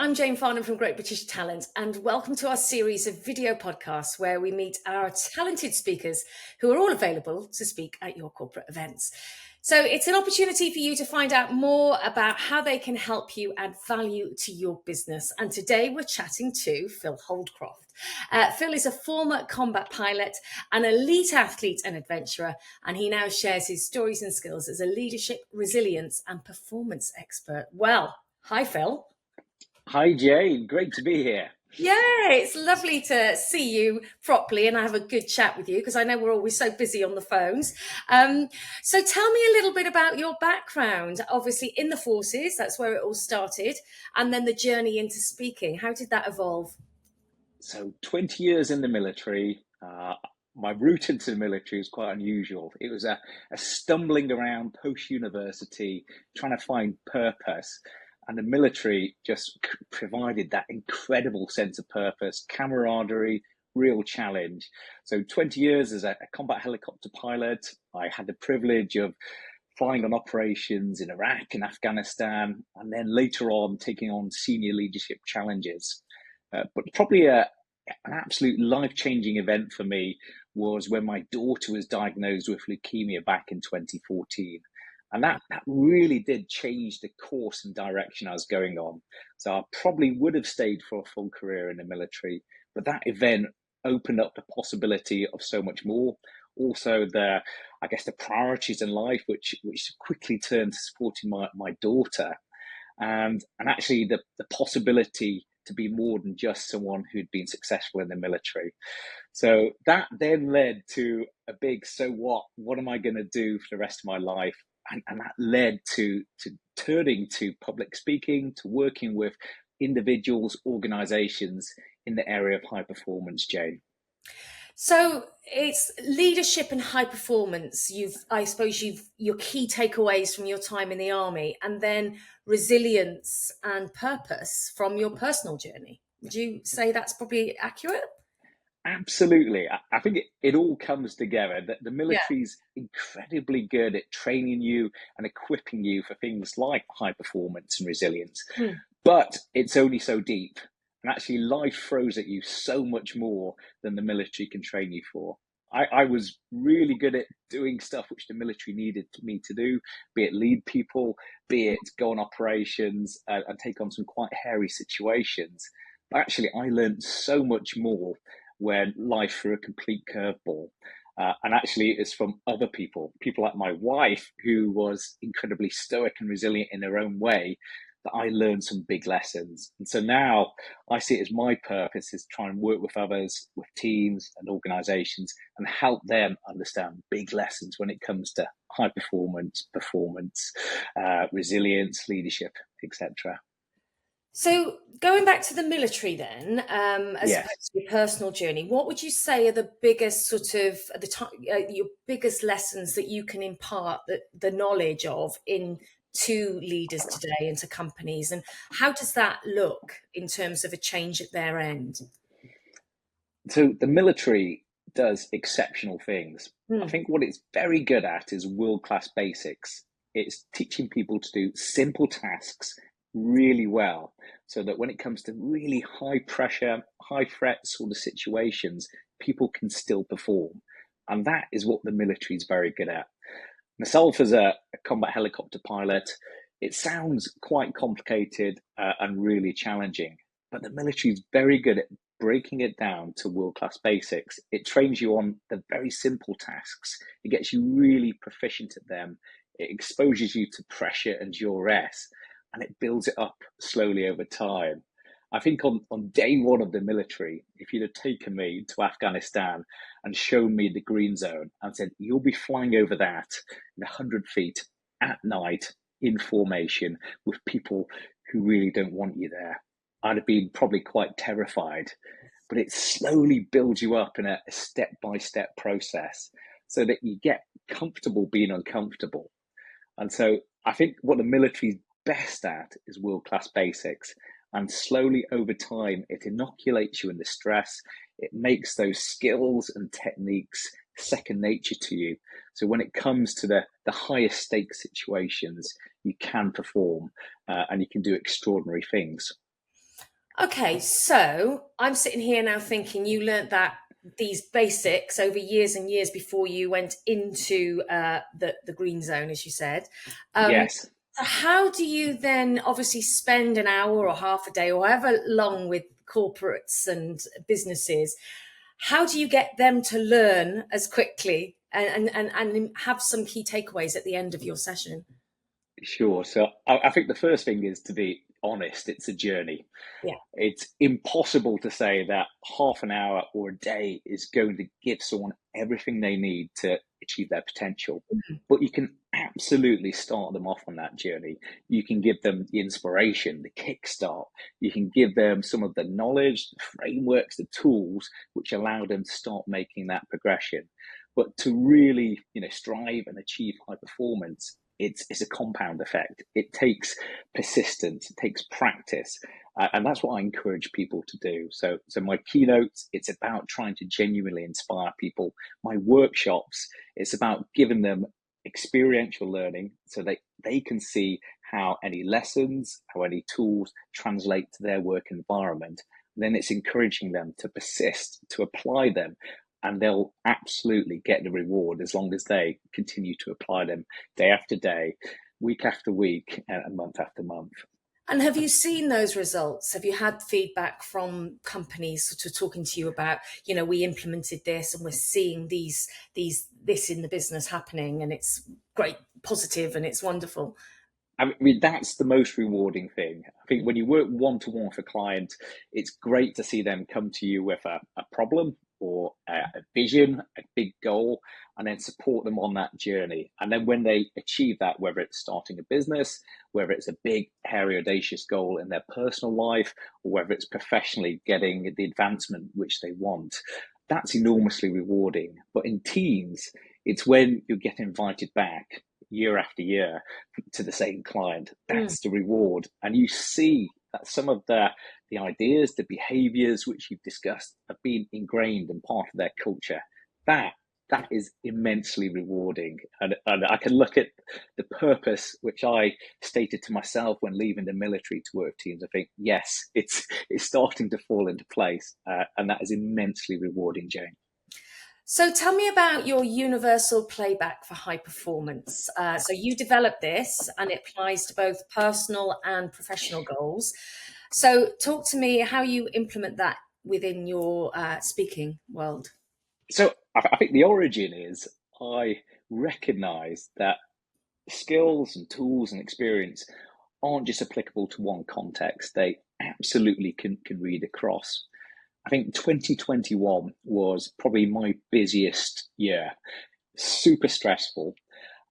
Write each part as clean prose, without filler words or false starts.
I'm Jane Farnham from Great British Talent, and welcome to our series of video podcasts where we meet our talented speakers who are all available to speak at your corporate events. So it's an opportunity for you to find out more about how they can help you add value to your business. And today we're chatting to Phil Holdcroft. Phil is a former combat pilot, an elite athlete and adventurer, and he now shares his stories and skills as a leadership, resilience and performance expert. Well, hi, Phil. Hi, Jane. Great to be here. Yeah, it's lovely to see you properly and have a good chat with you because I know we're always so busy on the phones. So tell me a little bit about your background. Obviously in the forces, that's where it all started, and then the journey into speaking. How did that evolve? So 20 years in the military. My route into the military was quite unusual. It was a stumbling around post-university, trying to find purpose. And the military just provided that incredible sense of purpose, camaraderie, real challenge. So 20 years as a combat helicopter pilot, I had the privilege of flying on operations in Iraq and Afghanistan, and then later on taking on senior leadership challenges. But probably an absolute life-changing event for me was when my daughter was diagnosed with leukemia back in 2014. And that really did change the course and direction I was going on. So I probably would have stayed for a full career in the military, but that event opened up the possibility of so much more. Also, the priorities in life, which quickly turned to supporting my daughter, and actually the possibility to be more than just someone who'd been successful in the military. So that then led to a big, so what am I going to do for the rest of my life? And that led to turning to public speaking, to working with individuals, organizations in the area of high performance, Jane. So it's leadership and high performance. Your key takeaways from your time in the army, and then resilience and purpose from your personal journey. Would you say that's probably accurate? Absolutely. I think it all comes together. That the Yeah. military's incredibly good at training you and equipping you for things like high performance and resilience. But it's only so deep. And actually, life throws at you so much more than the military can train you for. I was really good at doing stuff which the military needed me to do, be it lead people, be it go on operations and take on some quite hairy situations. But actually, I learned so much more when life threw a complete curveball. And actually, it's from other people like my wife, who was incredibly stoic and resilient in her own way, that I learned some big lessons. And so now I see it as my purpose is to try and work with others, with teams and organizations, and help them understand big lessons when it comes to high performance, resilience, leadership, etc. So going back to the military then, as Yes. opposed to your personal journey, what would you say are the biggest your biggest lessons that you can impart the knowledge of to leaders today and to companies, and how does that look in terms of a change at their end? So the military does exceptional things. I think what it's very good at is world-class basics. It's teaching people to do simple tasks really well, so that when it comes to really high pressure, high threat sort of situations, people can still perform. And that is what the military is very good at. Myself as a combat helicopter pilot, it sounds quite complicated and really challenging, but the military is very good at breaking it down to world-class basics. It trains you on the very simple tasks. It gets you really proficient at them. It exposes you to pressure and duress, and it builds it up slowly over time. I think on day one of the military, if you'd have taken me to Afghanistan and shown me the green zone and said, you'll be flying over that in 100 feet at night in formation with people who really don't want you there, I'd have been probably quite terrified. But it slowly builds you up in a step-by-step process so that you get comfortable being uncomfortable. And so I think what the military's best at is world-class basics. And slowly over time, it inoculates you in the stress. It makes those skills and techniques second nature to you. So when it comes to the highest stakes situations, you can perform and you can do extraordinary things. Okay, so I'm sitting here now thinking you learnt that these basics over years and years before you went into the green zone, as you said. Um, Yes. so how do you then obviously spend an hour or half a day or however long with corporates and businesses? How do you get them to learn as quickly and have some key takeaways at the end of your session? Sure. So I think the first thing is to be honest. It's a journey. Yeah. It's impossible to say that half an hour or a day is going to give someone everything they need to achieve their potential. Mhm. But you can absolutely start them off on that journey. You can give them the inspiration, the kickstart. You can give them some of the knowledge, the frameworks, the tools which allow them to start making that progression. But to really, strive and achieve high performance, it's a compound effect. It takes persistence, it takes practice, and that's what I encourage people to do. So my keynotes, it's about trying to genuinely inspire people. My workshops, it's about giving them experiential learning so they can see how any lessons, how any tools translate to their work environment. And then it's encouraging them to persist, to apply them, and they'll absolutely get the reward as long as they continue to apply them day after day, week after week, and month after month. And have you seen those results? Have you had feedback from companies sort of talking to you about, we implemented this and we're seeing this in the business happening and it's great, positive, and it's wonderful. I mean, that's the most rewarding thing. I think when you work one to one with a client, it's great to see them come to you with a problem or a vision, a big goal, and then support them on that journey. And then when they achieve that, whether it's starting a business, whether it's a big, hairy, audacious goal in their personal life, or whether it's professionally getting the advancement which they want, that's enormously rewarding. But in teams, it's when you get invited back year after year to the same client. Mm. That's the reward. And you see that some of the ideas, the behaviors which you've discussed have been ingrained and part of their culture. That is immensely rewarding. And I can look at the purpose which I stated to myself when leaving the military to work teams. I think, yes, it's starting to fall into place. And that is immensely rewarding, Jane. So tell me about your universal playback for high performance. So you developed this and it applies to both personal and professional goals. So talk to me how you implement that within your speaking world. So I think the origin is I recognize that skills and tools and experience aren't just applicable to one context. They absolutely can read across. I think 2021 was probably my busiest year, super stressful.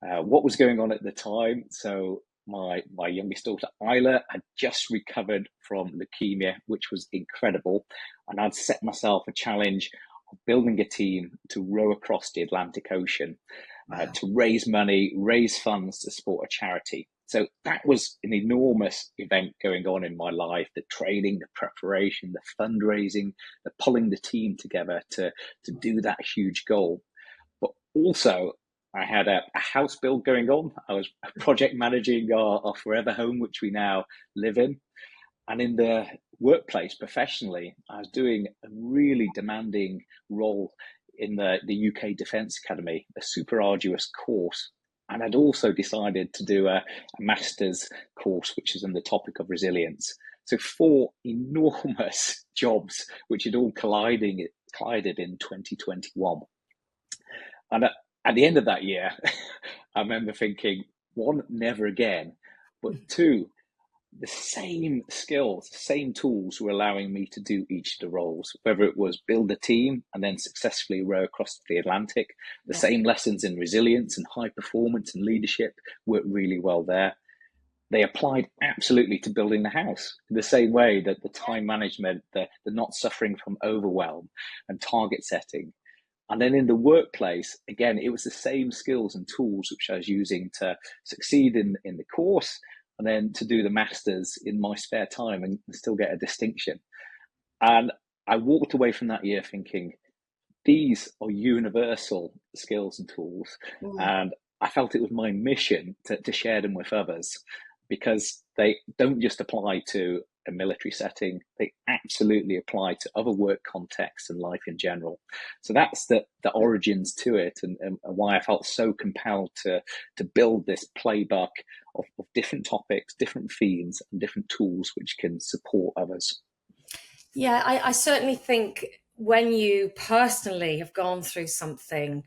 What was going on at the time? So my youngest daughter Isla had just recovered from leukemia, which was incredible, and I'd set myself a challenge of building a team to row across the Atlantic Ocean, Wow. to raise money, raise funds to support a charity. So that was an enormous event going on in my life, the training, the preparation, the fundraising, the pulling the team together to do that huge goal. But also, I had a house build going on. I was project managing our forever home, which we now live in. And in the workplace professionally, I was doing a really demanding role in the UK Defence Academy, a super arduous course. And I'd also decided to do a master's course, which is on the topic of resilience. So four enormous jobs, which had all collided in 2021. And at the end of that year, I remember thinking, one, never again, but two, the same skills, the same tools were allowing me to do each of the roles, whether it was build a team and then successfully row across the Atlantic. The Yeah. same lessons in resilience and high performance and leadership worked really well there. They applied absolutely to building the house in the same way that the time management, the not suffering from overwhelm and target setting. And then in the workplace, again, it was the same skills and tools which I was using to succeed in the course and then to do the masters in my spare time and still get a distinction. And I walked away from that year thinking, these are universal skills and tools. Mm. And I felt it was my mission to share them with others because they don't just apply to a military setting. They absolutely apply to other work contexts and life in general. So that's the origins to it, and why I felt so compelled to build this playbook of different topics, different themes, and different tools which can support others. Yeah, I certainly think when you personally have gone through something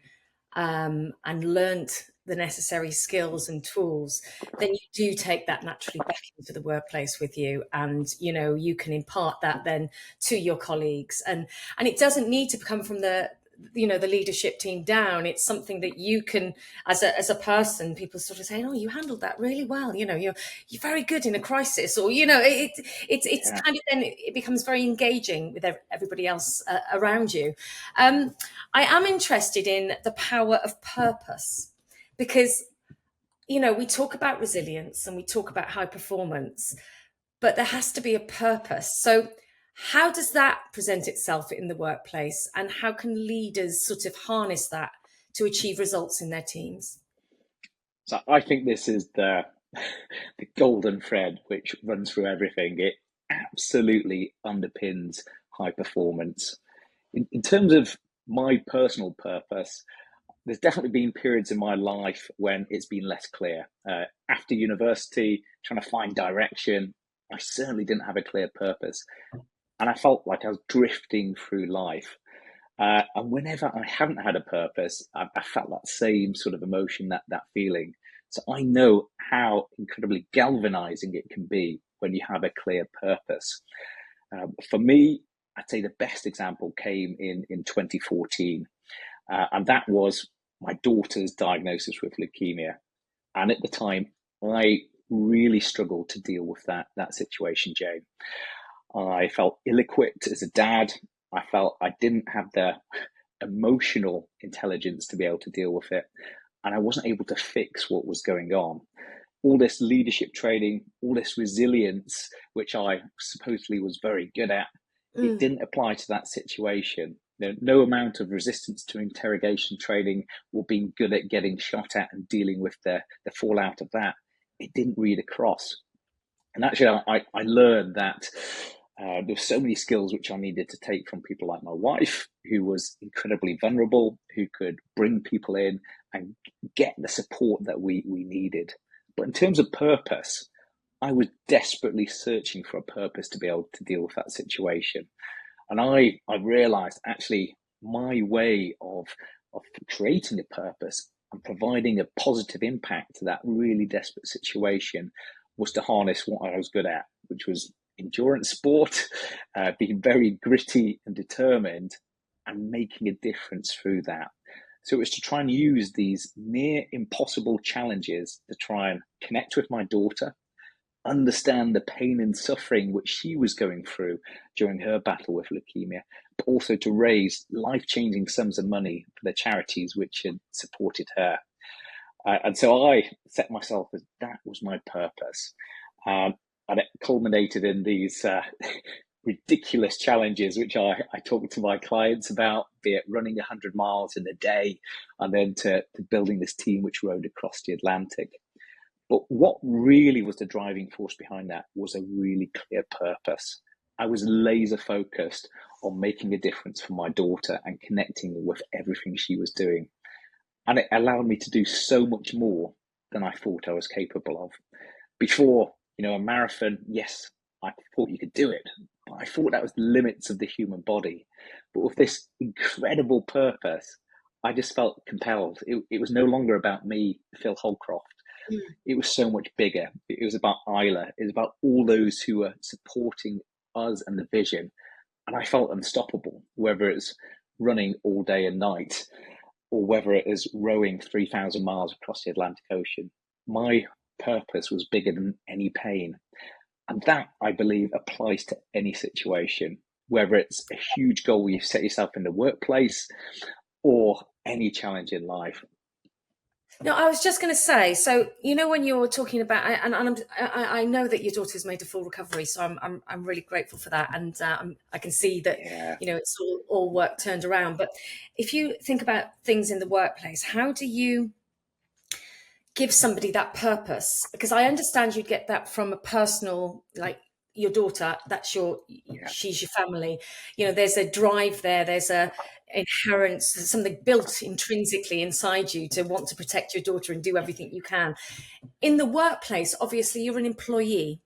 and learnt the necessary skills and tools, then you do take that naturally back into the workplace with you, and you can impart that then to your colleagues, and it doesn't need to come from the the leadership team down. It's something that you can, as a person, people sort of say, oh, you handled that really well, you're very good in a crisis, or it's Yeah. kind of, then it becomes very engaging with everybody else around you. I am interested in the power of purpose, because we talk about resilience and we talk about high performance, but there has to be a purpose. So how does that present itself in the workplace, and how can leaders sort of harness that to achieve results in their teams? So I think this is the the golden thread which runs through everything. It absolutely underpins high performance. In terms of my personal purpose, there's definitely been periods in my life when it's been less clear. After university, trying to find direction, I certainly didn't have a clear purpose. And I felt like I was drifting through life. And whenever I haven't had a purpose, I felt that same sort of emotion, that feeling. So I know how incredibly galvanizing it can be when you have a clear purpose. For me, I'd say the best example came in 2014. And that was my daughter's diagnosis with leukemia. And at the time, I really struggled to deal with that situation, Jane. I felt ill-equipped as a dad. I felt I didn't have the emotional intelligence to be able to deal with it. And I wasn't able to fix what was going on. All this leadership training, all this resilience, which I supposedly was very good at, it didn't apply to that situation. No amount of resistance to interrogation training or being good at getting shot at and dealing with the fallout of that, it didn't read across. And actually, I learned that there were so many skills which I needed to take from people like my wife, who was incredibly vulnerable, who could bring people in and get the support that we needed. But in terms of purpose, I was desperately searching for a purpose to be able to deal with that situation. And I realized actually my way of creating a purpose and providing a positive impact to that really desperate situation was to harness what I was good at, which was endurance sport, being very gritty and determined, and making a difference through that. So it was to try and use these near impossible challenges to try and connect with my daughter, understand the pain and suffering which she was going through during her battle with leukemia, but also to raise life-changing sums of money for the charities which had supported her. And so I set myself as that was my purpose. And it culminated in these ridiculous challenges, which I talk to my clients about, be it running 100 miles in a day, and then to building this team which rode across the Atlantic. But what really was the driving force behind that was a really clear purpose. I was laser focused on making a difference for my daughter and connecting with everything she was doing. And it allowed me to do so much more than I thought I was capable of. Before, a marathon, yes, I thought you could do it, but I thought that was the limits of the human body. But with this incredible purpose, I just felt compelled. It was no longer about me, Phil Holdcroft. It was so much bigger. It was about Isla. It was about all those who were supporting us and the vision. And I felt unstoppable, whether it's running all day and night or whether it is rowing 3,000 miles across the Atlantic Ocean. My purpose was bigger than any pain. And that, I believe, applies to any situation, whether it's a huge goal you've set yourself in the workplace or any challenge in life. No, I was just going to say, so when you're talking about, and I know that your daughter's made a full recovery, so I'm really grateful for that, and I can see that it's all work turned around. But if you think about things in the workplace, how do you give somebody that purpose? Because I understand you'd get that from a personal, like your daughter, Yeah. she's your family. There's a drive there, there's a inherent, something built intrinsically inside you to want to protect your daughter and do everything you can. In the workplace, obviously, you're an employee.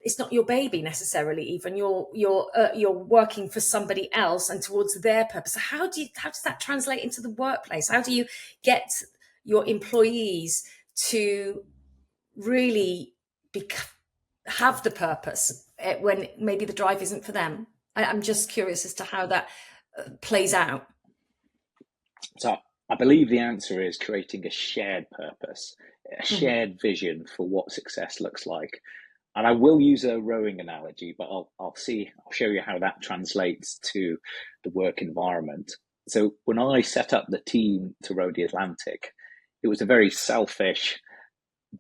It's not your baby necessarily. Even you're working for somebody else and towards their purpose. So how does that translate into the workplace? How do you get your employees to really have the purpose when maybe the drive isn't for them? I'm just curious as to how that plays out. So I believe the answer is creating a shared purpose, a shared vision for what success looks like. And I will use a rowing analogy, but I'll show you how that translates to the work environment. So when I set up the team to row the Atlantic, it was a very selfish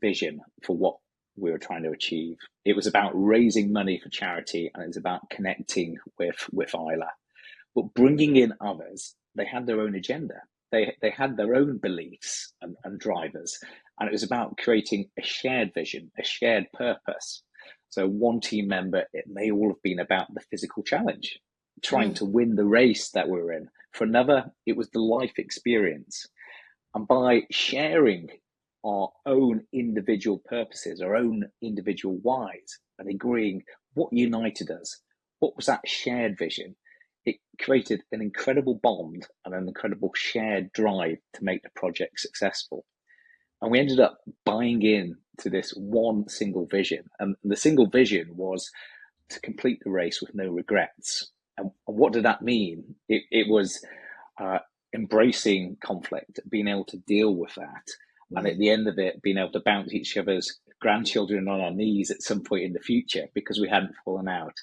vision for what we were trying to achieve. It was about raising money for charity, and it was about connecting with Isla. But bringing in others, they had their own agenda. They had their own beliefs and drivers, and it was about creating a shared vision, a shared purpose. So one team member, it may all have been about the physical challenge, trying to win the race that we were in. For another, it was the life experience. And by sharing our own individual purposes, our own individual whys, and agreeing what united us, what was that shared vision, it created an incredible bond and an incredible shared drive to make the project successful. And we ended up buying in to this one single vision. And the single vision was to complete the race with no regrets. And what did that mean? It was embracing conflict, being able to deal with that. And at the end of it, being able to bounce each other's grandchildren on our knees at some point in the future because we hadn't fallen out.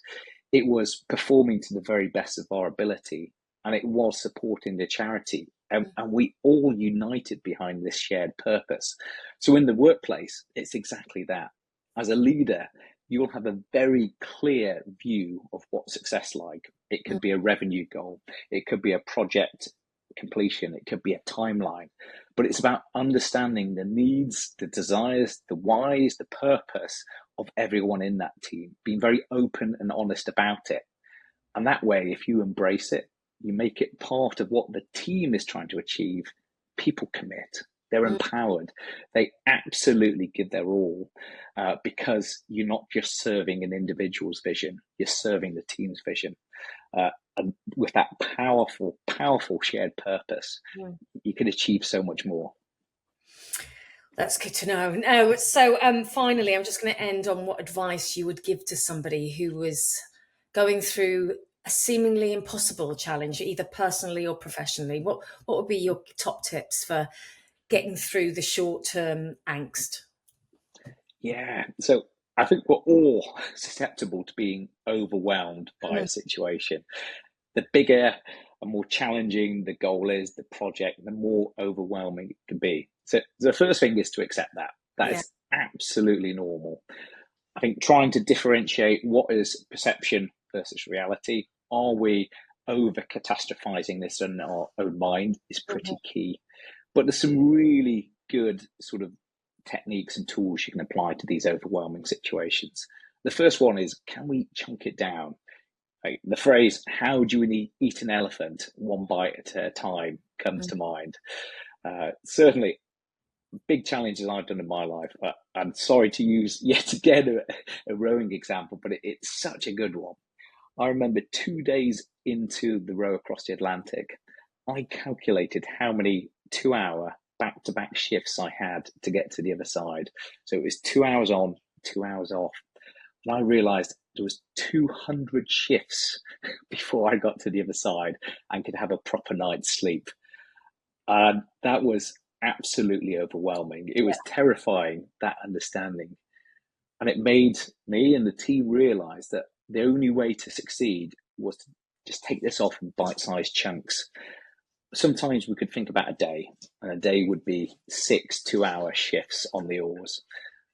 It was performing to the very best of our ability, and it was supporting the charity. And we all united behind this shared purpose. So in the workplace, it's exactly that. As a leader, you'll have a very clear view of what success like. It could be a revenue goal. It could be a project completion. It could be a timeline. But it's about understanding the needs, the desires, the whys, the purpose of everyone in that team, being very open and honest about it. And that way, if you embrace it, you make it part of what the team is trying to achieve, people commit. They're empowered. They absolutely give their all because you're not just serving an individual's vision, you're serving the team's vision. And with that powerful, powerful shared purpose, you can achieve so much more. That's good to know. No, so finally, I'm just going to end on what advice you would give to somebody who was going through a seemingly impossible challenge, either personally or professionally. What would be your top tips for getting through the short-term angst? Yeah, so I think we're all susceptible to being overwhelmed by a situation. The bigger and more challenging the goal is, the project, the more overwhelming it can be. So the first thing is to accept that. That is absolutely normal. I think trying to differentiate what is perception versus reality. Are we over catastrophizing this in our own mind is pretty key. But there's some really good sort of techniques and tools you can apply to these overwhelming situations. The first one is, can we chunk it down? Like the phrase, how do you eat an elephant one bite at a time, comes to mind. Certainly, big challenges I've done in my life. I'm sorry to use yet again a rowing example, but it's such a good one. I remember 2 days into the row across the Atlantic, I calculated how many 2-hour back-to-back shifts I had to get to the other side. So it was 2 hours on, 2 hours off. And I realized there was 200 shifts before I got to the other side and could have a proper night's sleep. That was absolutely overwhelming. It was terrifying, that understanding. And it made me and the team realize that the only way to succeed was to just take this off in bite-sized chunks. Sometimes we could think about a day, and a day would be 6 2-hour shifts on the oars.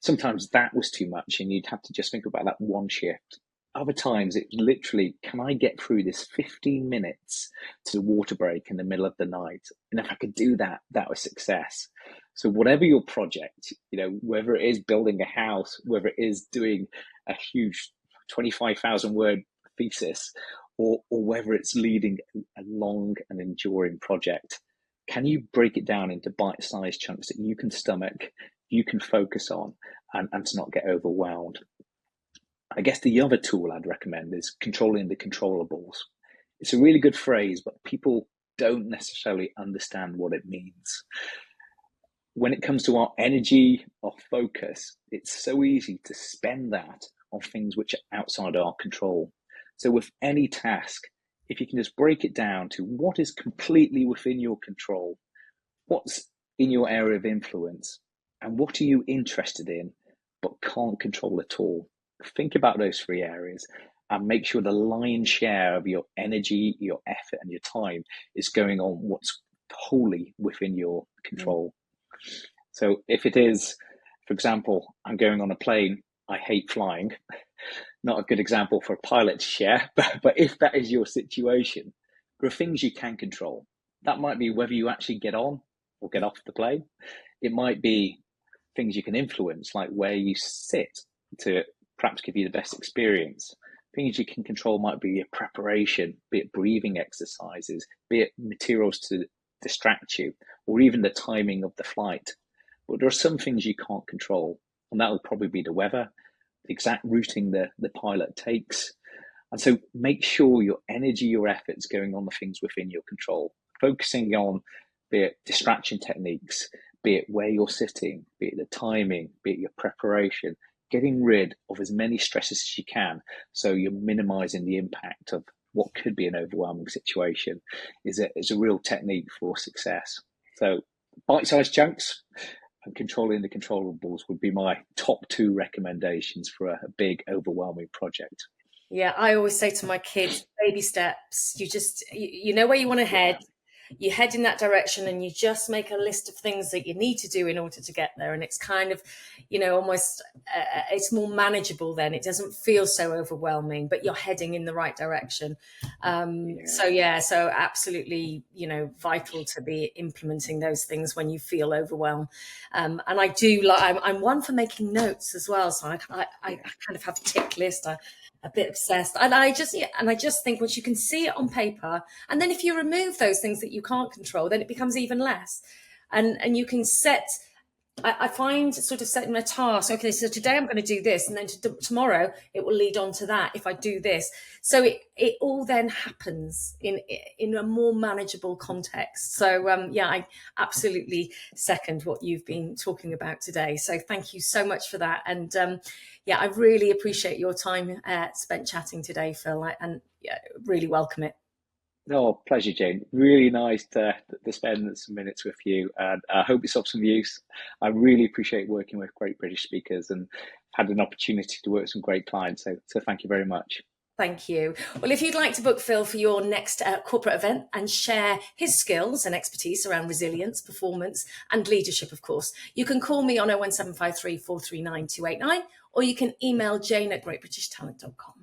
Sometimes that was too much, and you'd have to just think about that one shift. Other times, it's literally, can I get through this 15 minutes to the water break in the middle of the night? And if I could do that, that was success. So whatever your project, whether it is building a house, whether it is doing a huge 25,000 word thesis, or whether it's leading a long and enduring project, can you break it down into bite-sized chunks that you can stomach, you can focus on, and to not get overwhelmed? I guess the other tool I'd recommend is controlling the controllables. It's a really good phrase, but people don't necessarily understand what it means. When it comes to our energy, our focus, it's so easy to spend that on things which are outside our control. So with any task, if you can just break it down to what is completely within your control, what's in your area of influence, and what are you interested in but can't control at all, think about those three areas and make sure the lion's share of your energy, your effort, and your time is going on what's wholly within your control. So if it is, for example, I'm going on a plane, I hate flying, not a good example for a pilot to share, but if that is your situation, there are things you can control. That might be whether you actually get on or get off the plane. It might be things you can influence, like where you sit to perhaps give you the best experience. Things you can control might be your preparation, be it breathing exercises, be it materials to distract you, or even the timing of the flight. But there are some things you can't control, and that will probably be the weather, the exact routing the pilot takes. And so make sure your energy, your efforts going on the things within your control, focusing on be it distraction techniques, be it where you're sitting, be it the timing, be it your preparation, getting rid of as many stresses as you can so you're minimizing the impact of what could be an overwhelming situation is a real technique for success. So bite-sized chunks and controlling the controllables would be my top two recommendations for a big, overwhelming project. Yeah, I always say to my kids, baby steps. You know where you want to head. You head in that direction and you just make a list of things that you need to do in order to get there. And it's kind of, almost, it's more manageable then. It doesn't feel so overwhelming, but you're heading in the right direction. So absolutely, vital to be implementing those things when you feel overwhelmed. And I do I'm one for making notes as well. So I kind of have a tick list. A bit obsessed. And I just think once you can see it on paper, and then if you remove those things that you can't control, then it becomes even less. And you can set, I find sort of setting a task. Okay, so today I'm going to do this, and then tomorrow it will lead on to that if I do this. So it all then happens in a more manageable context. So I absolutely second what you've been talking about today. So thank you so much for that. And I really appreciate your time spent chatting today, Phil, and really welcome it. Oh, pleasure, Jane. Really nice to spend some minutes with you, and I hope it's of some use. I really appreciate working with great British speakers and had an opportunity to work with some great clients. So thank you very much. Thank you. Well, if you'd like to book Phil for your next corporate event and share his skills and expertise around resilience, performance and leadership, of course, you can call me on 01753 439 289, or you can email jane@greatbritishtalent.com.